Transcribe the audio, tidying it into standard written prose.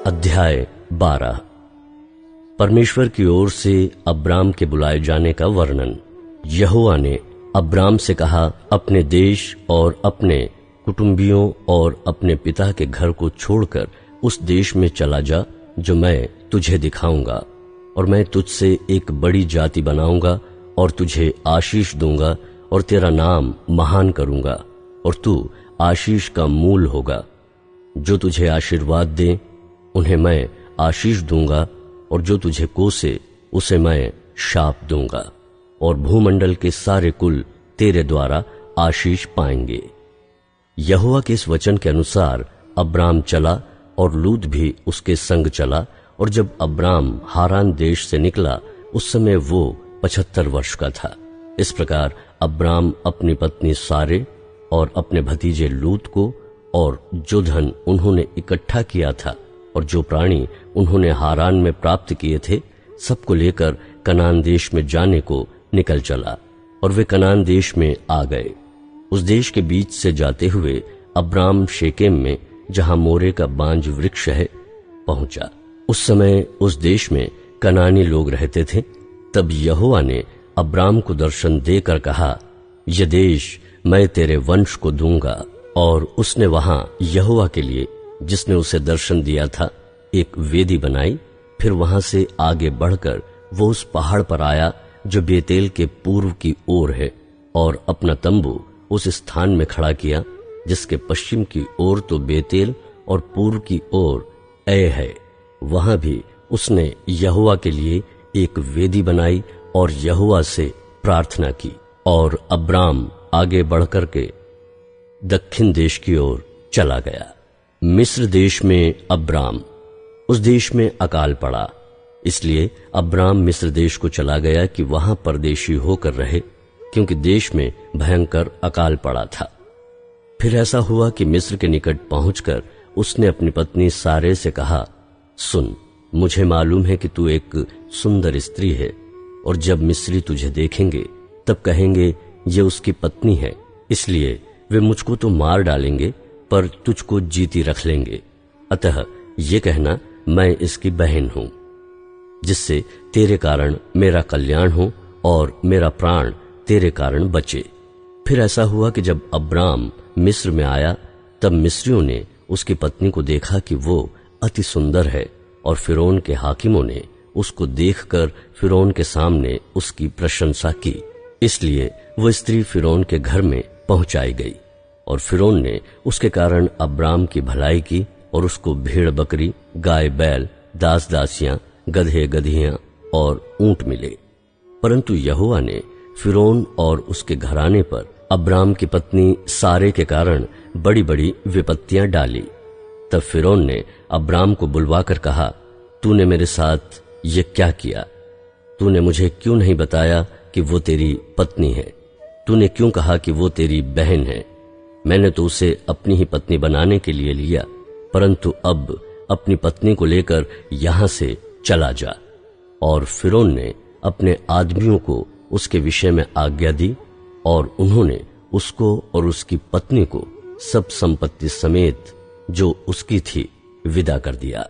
अध्याय 12। परमेश्वर की ओर से अब्राम के बुलाए जाने का वर्णन। यहोवा ने अब्राम से कहा, अपने देश और अपने कुटुंबियों और अपने पिता के घर को छोड़कर उस देश में चला जा जो मैं तुझे दिखाऊंगा, और मैं तुझसे एक बड़ी जाति बनाऊंगा और तुझे आशीष दूंगा और तेरा नाम महान करूंगा और तू आशीष का मूल होगा। जो तुझे आशीर्वाद दे उन्हें मैं आशीष दूंगा, और जो तुझे कोसे उसे मैं शाप दूंगा, और भूमंडल के सारे कुल तेरे द्वारा आशीष पाएंगे। यहोवा के इस वचन के अनुसार अब्राम चला और लूत भी उसके संग चला, और जब अब्राम हारान देश से निकला उस समय वो 75 वर्ष का था। इस प्रकार अब्राम अपनी पत्नी सारे और अपने भतीजे लूत को और जो धन उन्होंने इकट्ठा किया था और जो प्राणी उन्होंने हारान में प्राप्त किए थे, सबको लेकर कनान देश में जाने को निकल चला, और वे कनान देश में आ गए। उस देश के बीच से जाते हुए अब्राम शेकेम में, जहां मोरे का बांज वृक्ष है, पहुंचा। उस समय उस देश में कनानी लोग रहते थे। तब यहोवा ने अब्राम को दर्शन देकर कहा, यह देश मैं तेरे वंश को दूंगा। और उसने वहां यहोवा के लिए, जिसने उसे दर्शन दिया था, एक वेदी बनाई। फिर वहां से आगे बढ़कर वो उस पहाड़ पर आया जो बेतेल के पूर्व की ओर है, और अपना तंबू उस स्थान में खड़ा किया जिसके पश्चिम की ओर तो बेतेल और पूर्व की ओर ऐ है। वहां भी उसने यहोवा के लिए एक वेदी बनाई और यहोवा से प्रार्थना की। और अब्राम आगे बढ़कर के दक्षिण देश की ओर चला गया। मिस्र देश में अब्राम। उस देश में अकाल पड़ा, इसलिए अब्राम मिस्र देश को चला गया कि वहां परदेशी होकर रहे, क्योंकि देश में भयंकर अकाल पड़ा था। फिर ऐसा हुआ कि मिस्र के निकट पहुंचकर उसने अपनी पत्नी सारे से कहा, सुन, मुझे मालूम है कि तू एक सुंदर स्त्री है, और जब मिस्री तुझे देखेंगे तब कहेंगे ये उसकी पत्नी है, इसलिए वे मुझको तो मार डालेंगे पर तुझको जीती रख लेंगे। अतः ये कहना, मैं इसकी बहन हूं, जिससे तेरे कारण मेरा कल्याण हो और मेरा प्राण तेरे कारण बचे। फिर ऐसा हुआ कि जब अब्राम मिस्र में आया, तब मिस्रियों ने उसकी पत्नी को देखा कि वो अति सुंदर है, और फिरौन के हाकिमों ने उसको देखकर फिरौन के सामने उसकी प्रशंसा की। इसलिए वो स्त्री फिरौन के घर में पहुंचाई गई, और फिरौन ने उसके कारण अब्राम की भलाई की, और उसको भेड़ बकरी, गाय बैल, दास दासियां, गधे गधियां और ऊंट मिले। परंतु यहोवा ने फिरौन और उसके घराने पर अब्राम की पत्नी सारे के कारण बड़ी बड़ी विपत्तियां डाली। तब फिरौन ने अब्राम को बुलवाकर कहा, तूने मेरे साथ ये क्या किया? तूने मुझे क्यों नहीं बताया कि वो तेरी पत्नी है? तूने क्यों कहा कि वो तेरी बहन है? मैंने तो उसे अपनी ही पत्नी बनाने के लिए लिया, परंतु अब अपनी पत्नी को लेकर यहां से चला जा। और फिरौन ने अपने आदमियों को उसके विषय में आज्ञा दी, और उन्होंने उसको और उसकी पत्नी को सब संपत्ति समेत जो उसकी थी विदा कर दिया।